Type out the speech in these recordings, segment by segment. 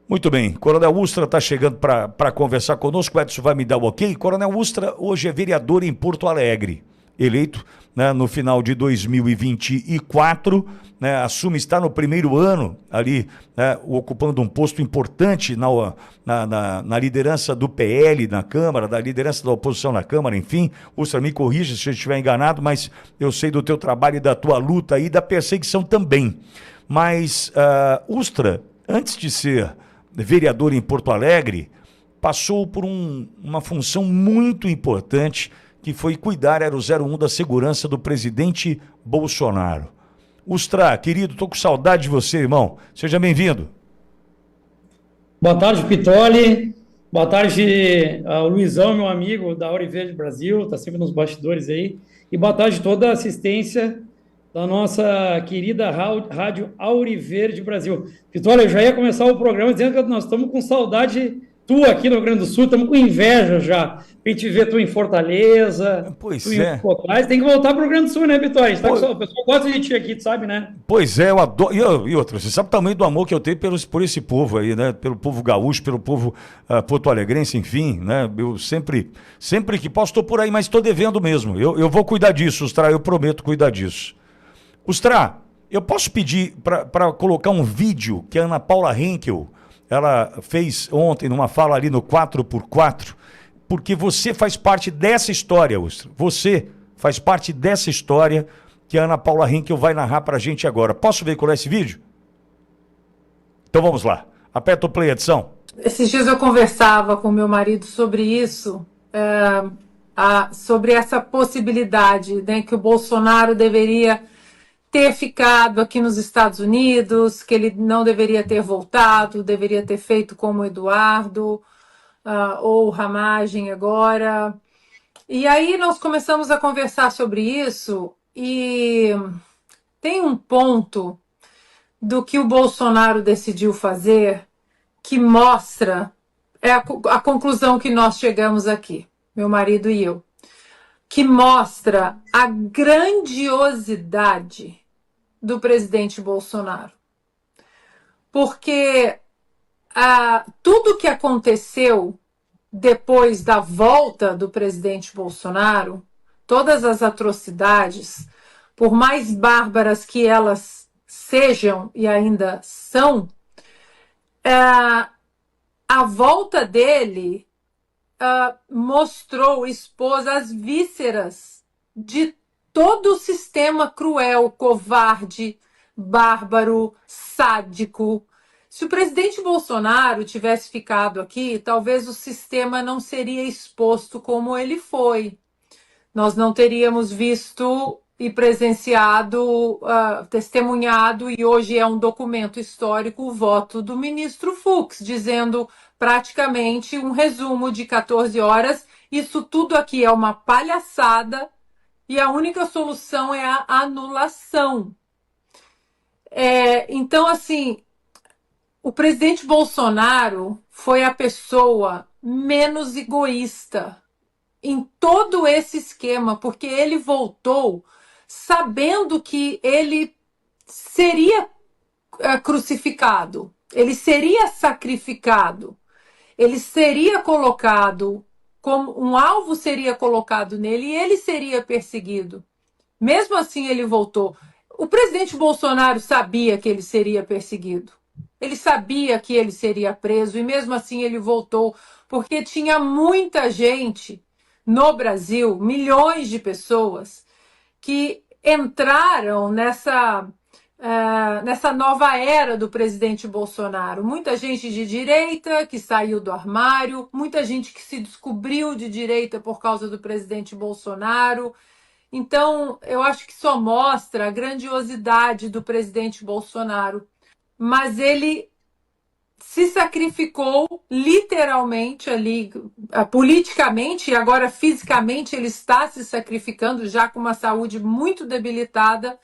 Muito bem, Coronel Ustra está chegando para conversar conosco, o Edson vai me dar o ok. Coronel Ustra hoje é vereador em Porto Alegre, eleito, né, no final de 2024, né, está no primeiro ano ali, né, ocupando um posto importante na liderança do PL na Câmara, da liderança da oposição na Câmara, enfim. Ustra, me corrija se eu estiver enganado, mas eu sei do teu trabalho e da tua luta aí, da perseguição também. Mas, Ustra, antes de ser vereador em Porto Alegre, passou por uma função muito importante, que foi cuidar, era o 01 da segurança do presidente Bolsonaro. Ustra, querido, estou com saudade de você, irmão. Seja bem-vindo. Boa tarde, Pitoli. Boa tarde ao Luizão, meu amigo da Auriverde Brasil, está sempre nos bastidores aí. E boa tarde a toda a assistência da nossa querida Rádio Auriverde Brasil. Pitoli, eu já ia começar o programa dizendo que nós estamos com saudade tua aqui no Rio Grande do Sul, estamos com inveja já. A gente vê tu em Fortaleza, Pois tu em é. Locais. Tem que voltar para o Rio Grande do Sul, né, Pitoli? O pessoal gosta de ti aqui, tu sabe, né? Pois é, eu adoro. E outra, você sabe o tamanho do amor que eu tenho por esse povo aí, né? Pelo povo gaúcho, pelo povo porto-alegrense, enfim, né? Eu sempre que posso, estou por aí, mas estou devendo mesmo. Eu vou cuidar disso, Ustra, eu prometo cuidar disso. Ustra, eu posso pedir para colocar um vídeo que a Ana Paula Henkel, ela fez ontem numa fala ali no 4x4, porque você faz parte dessa história, Ustra. Você faz parte dessa história que a Ana Paula Henkel vai narrar para a gente agora. Posso veicular esse vídeo? Então vamos lá. Aperta o play, edição. Esses dias eu conversava com meu marido sobre isso, sobre essa possibilidade, né, que o Bolsonaro deveria ter ficado aqui nos Estados Unidos, que ele não deveria ter voltado, deveria ter feito como o Eduardo, ou o Ramagem agora. E aí nós começamos a conversar sobre isso e tem um ponto do que o Bolsonaro decidiu fazer que mostra, a conclusão que nós chegamos aqui, meu marido e eu, que mostra a grandiosidade do presidente Bolsonaro. Porque tudo que aconteceu depois da volta do presidente Bolsonaro, todas as atrocidades, por mais bárbaras que elas sejam e ainda são, a volta dele expôs as vísceras de todo o sistema cruel, covarde, bárbaro, sádico. Se o presidente Bolsonaro tivesse ficado aqui, talvez o sistema não seria exposto como ele foi. Nós não teríamos visto e presenciado, testemunhado, e hoje é um documento histórico, o voto do ministro Fux, dizendo praticamente um resumo de 14 horas. Isso tudo aqui é uma palhaçada e a única solução é a anulação. Então, assim, o presidente Bolsonaro foi a pessoa menos egoísta em todo esse esquema, porque ele voltou sabendo que ele seria crucificado, ele seria sacrificado, ele seria colocado, como um alvo seria colocado nele e ele seria perseguido. Mesmo assim, ele voltou. O presidente Bolsonaro sabia que ele seria perseguido. Ele sabia que ele seria preso e mesmo assim ele voltou, porque tinha muita gente no Brasil, milhões de pessoas, que entraram nessa nova era do presidente Bolsonaro. Muita gente de direita que saiu do armário, muita gente que se descobriu de direita por causa do presidente Bolsonaro. Então, eu acho que só mostra a grandiosidade do presidente Bolsonaro. Mas ele se sacrificou literalmente ali, politicamente, e agora fisicamente ele está se sacrificando, já com uma saúde muito debilitada,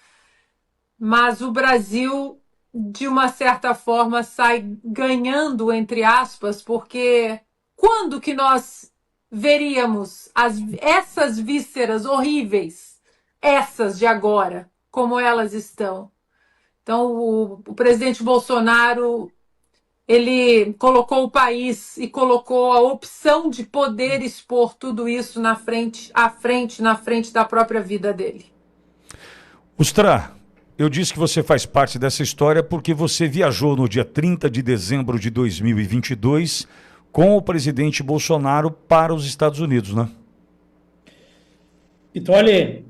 mas o Brasil, de uma certa forma, sai ganhando, entre aspas, porque quando que nós veríamos essas vísceras horríveis, essas de agora, como elas estão? Então, o presidente Bolsonaro ele colocou o país e colocou a opção de poder expor tudo isso na frente da própria vida dele. Ustra, eu disse que você faz parte dessa história porque você viajou no dia 30 de dezembro de 2022 com o presidente Bolsonaro para os Estados Unidos, né? Pitoli,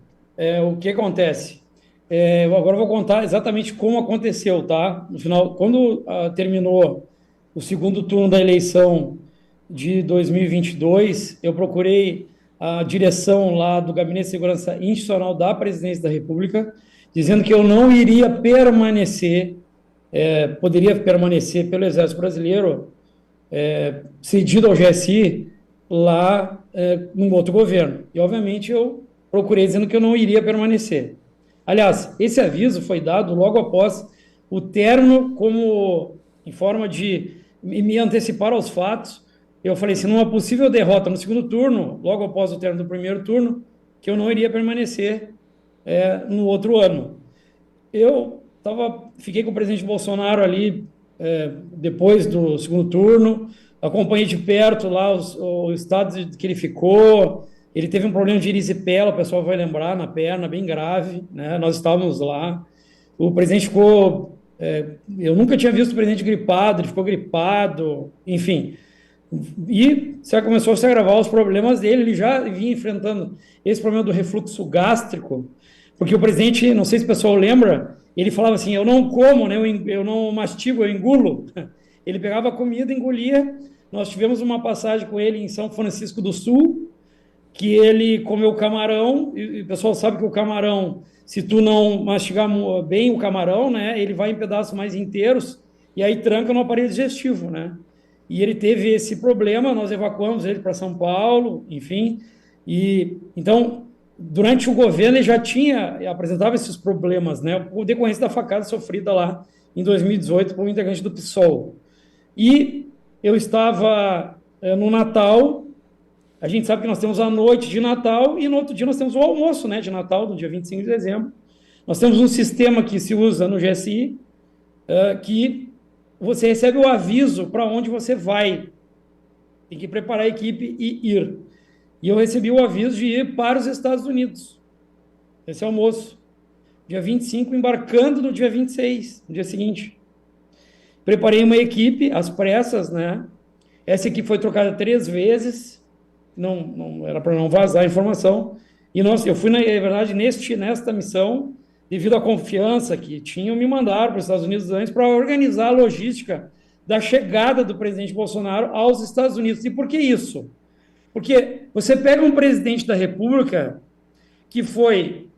o que acontece? Eu agora vou contar exatamente como aconteceu, tá? No final, quando terminou o segundo turno da eleição de 2022, eu procurei a direção lá do Gabinete de Segurança Institucional da Presidência da República, dizendo que eu não iria permanecer, poderia permanecer pelo Exército Brasileiro, cedido ao GSI, lá num outro governo. E, obviamente, eu procurei dizendo que eu não iria permanecer. Aliás, esse aviso foi dado logo após o término, como em forma de me antecipar aos fatos. Eu falei, se numa possível derrota no segundo turno, logo após o término do primeiro turno, que eu não iria permanecer no outro ano. Eu fiquei com o presidente Bolsonaro ali depois do segundo turno, acompanhei de perto lá o estado que ele ficou. Ele teve um problema de erisipela, o pessoal vai lembrar, na perna, bem grave, né? Nós estávamos lá. O presidente ficou... eu nunca tinha visto o presidente gripado, ele ficou gripado, enfim. E começou a se agravar os problemas dele, ele já vinha enfrentando esse problema do refluxo gástrico, porque o presidente, não sei se o pessoal lembra, ele falava assim, eu não como, né? Eu não mastigo, eu engulo. Ele pegava a comida, engolia. Nós tivemos uma passagem com ele em São Francisco do Sul, que ele comeu camarão, e o pessoal sabe que o camarão, se tu não mastigar bem o camarão, né, ele vai em pedaços mais inteiros, e aí tranca no aparelho digestivo, né? E ele teve esse problema, nós evacuamos ele para São Paulo, enfim, e então, durante o governo ele já apresentava esses problemas, né, o decorrência da facada sofrida lá em 2018 por um integrante do PSOL. E eu estava no Natal. A gente sabe que nós temos a noite de Natal e no outro dia nós temos o almoço, né, de Natal, no dia 25 de dezembro. Nós temos um sistema que se usa no GSI, que você recebe o aviso para onde você vai. Tem que preparar a equipe e ir. E eu recebi o aviso de ir para os Estados Unidos. Esse almoço. Dia 25, embarcando no dia 26, no dia seguinte. Preparei uma equipe, às pressas, né? Essa equipe foi trocada 3 vezes. Não era para não vazar a informação, e eu fui, na verdade, nesta missão, devido à confiança que tinham, me mandaram para os Estados Unidos antes para organizar a logística da chegada do presidente Bolsonaro aos Estados Unidos. E por que isso? Porque você pega um presidente da República que foi,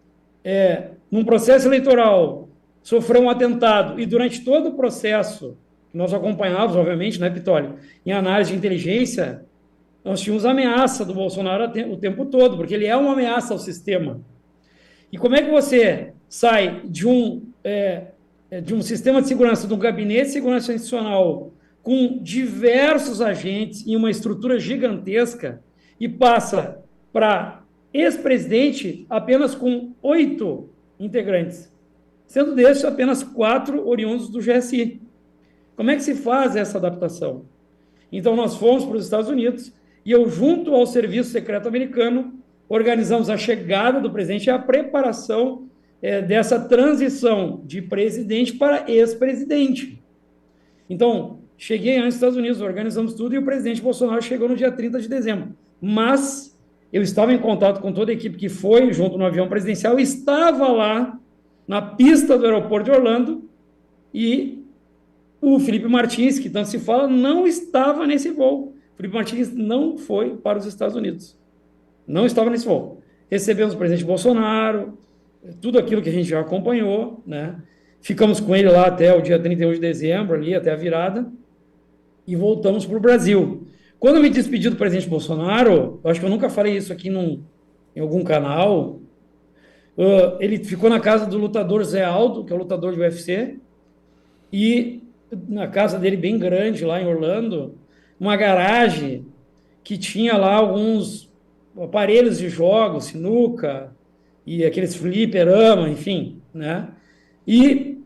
num processo eleitoral, sofreu um atentado, e durante todo o processo, que nós acompanhávamos, obviamente, né, Pitoli, em análise de inteligência, nós tínhamos ameaça do Bolsonaro o tempo todo, porque ele é uma ameaça ao sistema. E como é que você sai de um sistema de segurança, de um gabinete de segurança institucional com diversos agentes em uma estrutura gigantesca e passa para ex-presidente apenas com 8 integrantes, sendo desses apenas 4 oriundos do GSI? Como é que se faz essa adaptação? Então, nós fomos para os Estados Unidos, e eu, junto ao Serviço Secreto Americano, organizamos a chegada do presidente e a preparação dessa transição de presidente para ex-presidente. Então, cheguei antes dos Estados Unidos, organizamos tudo, e o presidente Bolsonaro chegou no dia 30 de dezembro. Mas eu estava em contato com toda a equipe que foi junto no avião presidencial, estava lá na pista do aeroporto de Orlando, e o Felipe Martins, que tanto se fala, não estava nesse voo. Felipe Martins não foi para os Estados Unidos. Não estava nesse voo. Recebemos o presidente Bolsonaro, tudo aquilo que a gente já acompanhou, né? Ficamos com ele lá até o dia 31 de dezembro, ali, até a virada, e voltamos para o Brasil. Quando eu me despedi do presidente Bolsonaro, eu acho que eu nunca falei isso aqui em algum canal, ele ficou na casa do lutador Zé Aldo, que é o lutador de UFC, e na casa dele bem grande, lá em Orlando, uma garagem que tinha lá alguns aparelhos de jogos, sinuca, e aqueles fliperama, enfim, né? E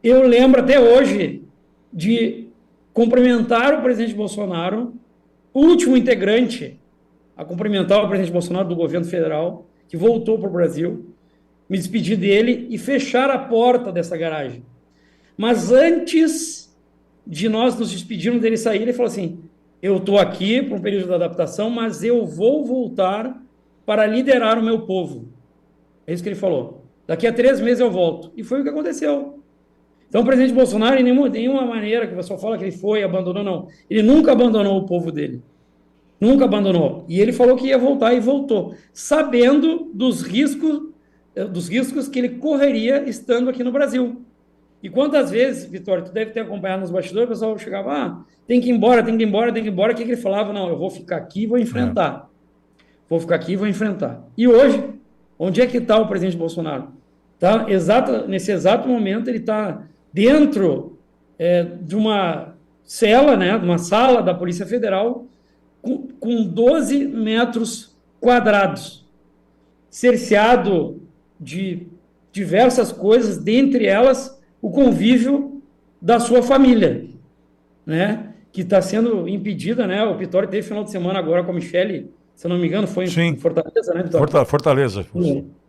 eu lembro até hoje de cumprimentar o presidente Bolsonaro, o último integrante a cumprimentar o presidente Bolsonaro do governo federal, que voltou para o Brasil, me despedir dele e fechar a porta dessa garagem. Mas antes de nós nos despedirmos dele sair, ele falou assim: eu estou aqui para um período de adaptação, mas eu vou voltar para liderar o meu povo. É isso que ele falou. Daqui a 3 meses eu volto. E foi o que aconteceu. Então, o presidente Bolsonaro, em nenhuma maneira que o pessoal fala que ele foi, abandonou, não. Ele nunca abandonou o povo dele. Nunca abandonou. E ele falou que ia voltar e voltou, sabendo dos riscos que ele correria estando aqui no Brasil. E quantas vezes, Vitória, tu deve ter acompanhado nos bastidores, o pessoal chegava, tem que ir embora, tem que ir embora, tem que ir embora. O que ele falava? Não, eu vou ficar aqui e vou enfrentar. Vou ficar aqui e vou enfrentar. E hoje, onde é que está o presidente Bolsonaro? Tá nesse exato momento, ele está dentro de uma cela, né, de uma sala da Polícia Federal, com 12 metros quadrados, cerceado de diversas coisas, dentre elas o convívio da sua família, né, que está sendo impedida, né? O Pitório teve final de semana agora com a Michele, se eu não me engano, foi em Fortaleza, né, Pitório? Fortaleza.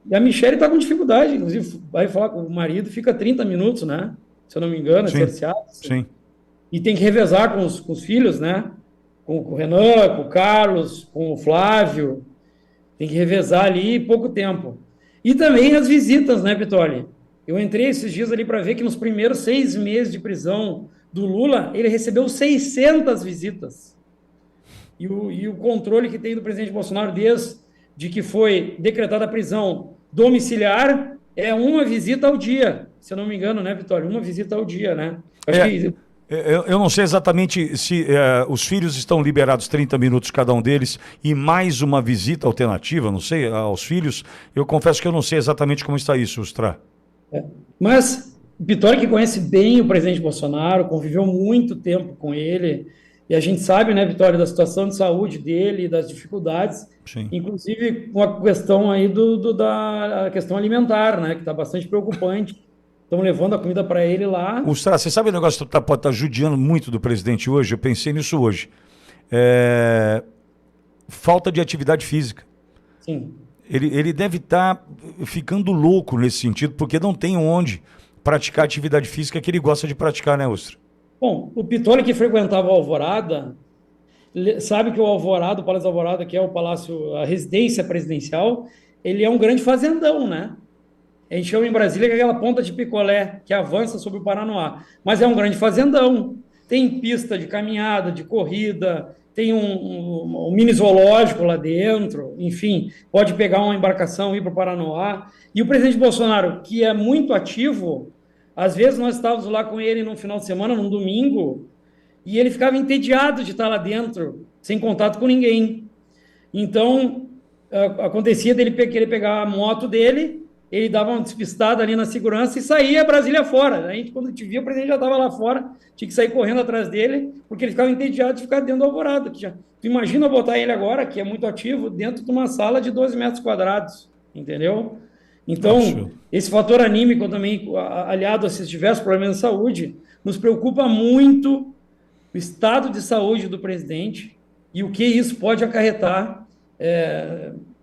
E a Michele está com dificuldade, inclusive vai falar com o marido, fica 30 minutos, né? Se eu não me engano, cerceado. Sim. E tem que revezar com os filhos, né? Com o Renan, com o Carlos, com o Flávio. Tem que revezar ali pouco tempo. E também as visitas, né, Pitório? Eu entrei esses dias ali para ver que nos primeiros 6 meses de prisão do Lula, ele recebeu 600 visitas. E o controle que tem do presidente Bolsonaro desde que foi decretada a prisão domiciliar é uma visita ao dia, se eu não me engano, né, Vitória? Uma visita ao dia, né? Eu não sei exatamente se os filhos estão liberados 30 minutos cada um deles e mais uma visita alternativa, não sei, aos filhos. Eu confesso que eu não sei exatamente como está isso, Ustrá. Mas Vitória, que conhece bem o presidente Bolsonaro, conviveu muito tempo com ele, e a gente sabe, né, Vitória, da situação de saúde dele, das dificuldades, inclusive com a questão aí da questão alimentar, né, que está bastante preocupante. Estão levando a comida para ele lá. Ustrá, você sabe o negócio que pode estar judiando muito do presidente hoje? Eu pensei nisso hoje. Falta de atividade física. Sim. Ele deve estar ficando louco nesse sentido, porque não tem onde praticar atividade física que ele gosta de praticar, né, Ustrá? Bom, o Pitório, que frequentava o Alvorada, sabe que o Alvorada, o Palácio Alvorada, que é o palácio, a residência presidencial, ele é um grande fazendão, né? A gente chama em Brasília que é aquela ponta de picolé que avança sobre o Paranoá. Mas é um grande fazendão. Tem pista de caminhada, de corrida, tem um mini zoológico lá dentro, enfim, pode pegar uma embarcação e ir para o Paranoá. E o presidente Bolsonaro, que é muito ativo, às vezes nós estávamos lá com ele num final de semana, num domingo, e ele ficava entediado de estar lá dentro, sem contato com ninguém. Então, acontecia dele querer pegar a moto dele, ele dava uma despistada ali na segurança e saía Brasília fora. A gente, quando te via, o presidente já estava lá fora, tinha que sair correndo atrás dele, porque ele ficava entediado de ficar dentro do Alvorada. Tu imagina botar ele agora, que é muito ativo, dentro de uma sala de 12 metros quadrados, entendeu? Então, esse fator anímico também, aliado a esses diversos problemas de saúde, nos preocupa muito o estado de saúde do presidente e o que isso pode acarretar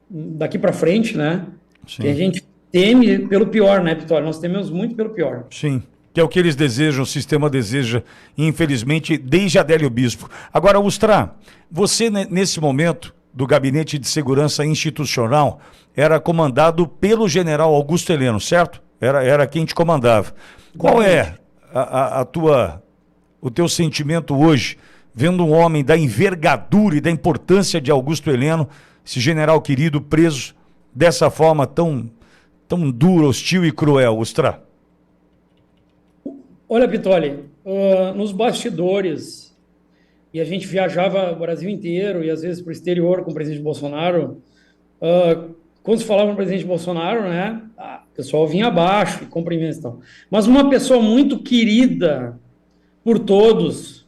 daqui para frente, né? Sim. Que a gente teme pelo pior, né, Vitória? Nós tememos muito pelo pior. Sim, que é o que eles desejam, o sistema deseja, infelizmente, desde Adélio Bispo. Agora, Ustrá, você, nesse momento do Gabinete de Segurança Institucional, era comandado pelo general Augusto Heleno, certo? Era quem te comandava. Qual é o teu sentimento hoje, vendo um homem da envergadura e da importância de Augusto Heleno, esse general querido, preso dessa forma tão dura, hostil e cruel, Ustrá? Olha, Pitoli, nos bastidores, e a gente viajava o Brasil inteiro e às vezes para o exterior com o presidente Bolsonaro, quando se falava no presidente Bolsonaro, né, o pessoal vinha abaixo e cumprimenta e tal. Mas uma pessoa muito querida por todos,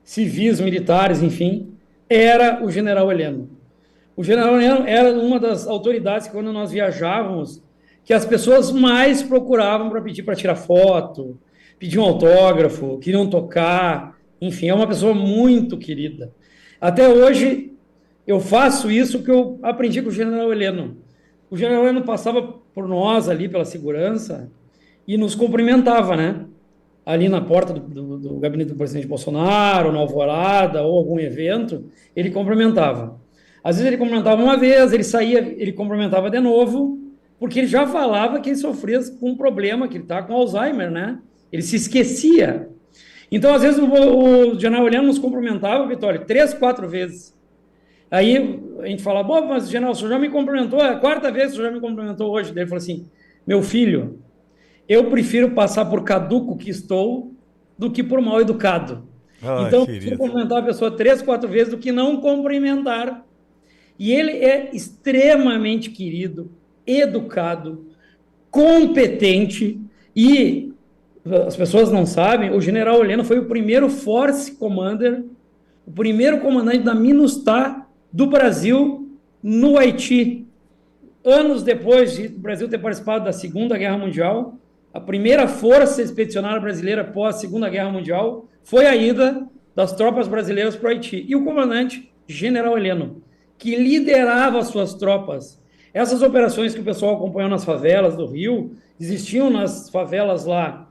civis, militares, enfim, era o general Heleno. O general Heleno era uma das autoridades que, quando nós viajávamos, que as pessoas mais procuravam para pedir para tirar foto, pediam autógrafo, queriam tocar, enfim, é uma pessoa muito querida. Até hoje, eu faço isso que eu aprendi com o general Heleno. O general Heleno passava por nós ali, pela segurança, e nos cumprimentava, né? Ali na porta do gabinete do presidente Bolsonaro, na Alvorada, ou algum evento, ele cumprimentava. Às vezes ele cumprimentava uma vez, ele saía, ele cumprimentava de novo, porque ele já falava que ele sofria com um problema, que ele está com Alzheimer, né? Ele se esquecia. Então, às vezes, o general Heleno nos cumprimentava, Vitório, 3, 4 vezes. Aí a gente fala, bom, mas general, o senhor já me cumprimentou, é a 4ª vez que o senhor já me cumprimentou hoje. Daí ele falou assim, meu filho, eu prefiro passar por caduco que estou do que por mal educado. Então, eu prefiro cumprimentar a pessoa 3, 4 vezes do que não cumprimentar. E ele é extremamente querido, educado, competente e as pessoas não sabem, o general Heleno foi o primeiro Force Commander, o primeiro comandante da MINUSTAH do Brasil no Haiti. Anos depois de o Brasil ter participado da Segunda Guerra Mundial, a primeira força expedicionária brasileira pós Segunda Guerra Mundial foi a ida das tropas brasileiras para o Haiti. E o comandante, general Heleno, que liderava as suas tropas. Essas operações que o pessoal acompanhou nas favelas do Rio, existiam nas favelas lá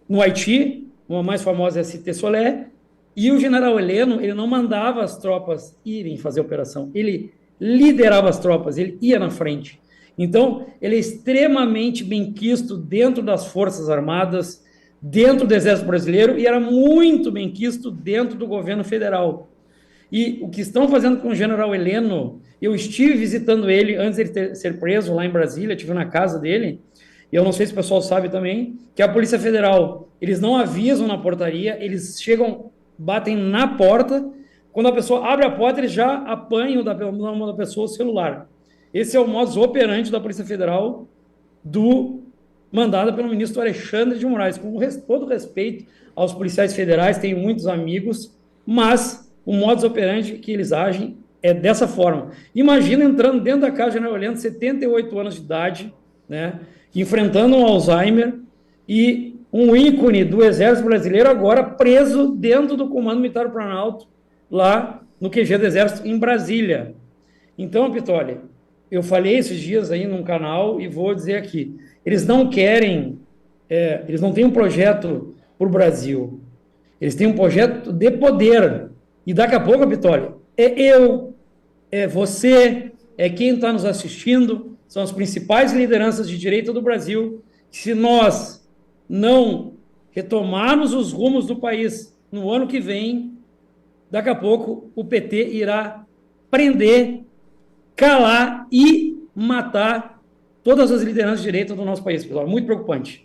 no Haiti, uma mais famosa é a Cité Solé, e o general Heleno, ele não mandava as tropas irem fazer operação, ele liderava as tropas, ele ia na frente. Então, ele é extremamente benquisto dentro das Forças Armadas, dentro do Exército Brasileiro, e era muito benquisto dentro do governo federal. E o que estão fazendo com o general Heleno, eu estive visitando ele antes de ele ser preso lá em Brasília, estive na casa dele, e eu não sei se o pessoal sabe também, que a Polícia Federal, eles não avisam na portaria, eles chegam, batem na porta, quando a pessoa abre a porta, eles já apanham da mão da pessoa o celular. Esse é o modus operandi da Polícia Federal, mandada pelo ministro Alexandre de Moraes, com todo respeito aos policiais federais, tenho muitos amigos, mas o modus operandi que eles agem é dessa forma. Imagina entrando dentro da casa de general Heleno, 78 anos de idade, né, enfrentando um Alzheimer e um ícone do Exército Brasileiro agora preso dentro do Comando Militar do Planalto, lá no QG do Exército, em Brasília. Então, Pitoli, eu falei esses dias aí num canal e vou dizer aqui, eles não querem, eles não têm um projeto para o Brasil, eles têm um projeto de poder. E daqui a pouco, Pitoli, é você, é quem está nos assistindo, são as principais lideranças de direita do Brasil, que se nós não retomarmos os rumos do país no ano que vem, daqui a pouco o PT irá prender, calar e matar todas as lideranças de direita do nosso país, pessoal. Muito preocupante.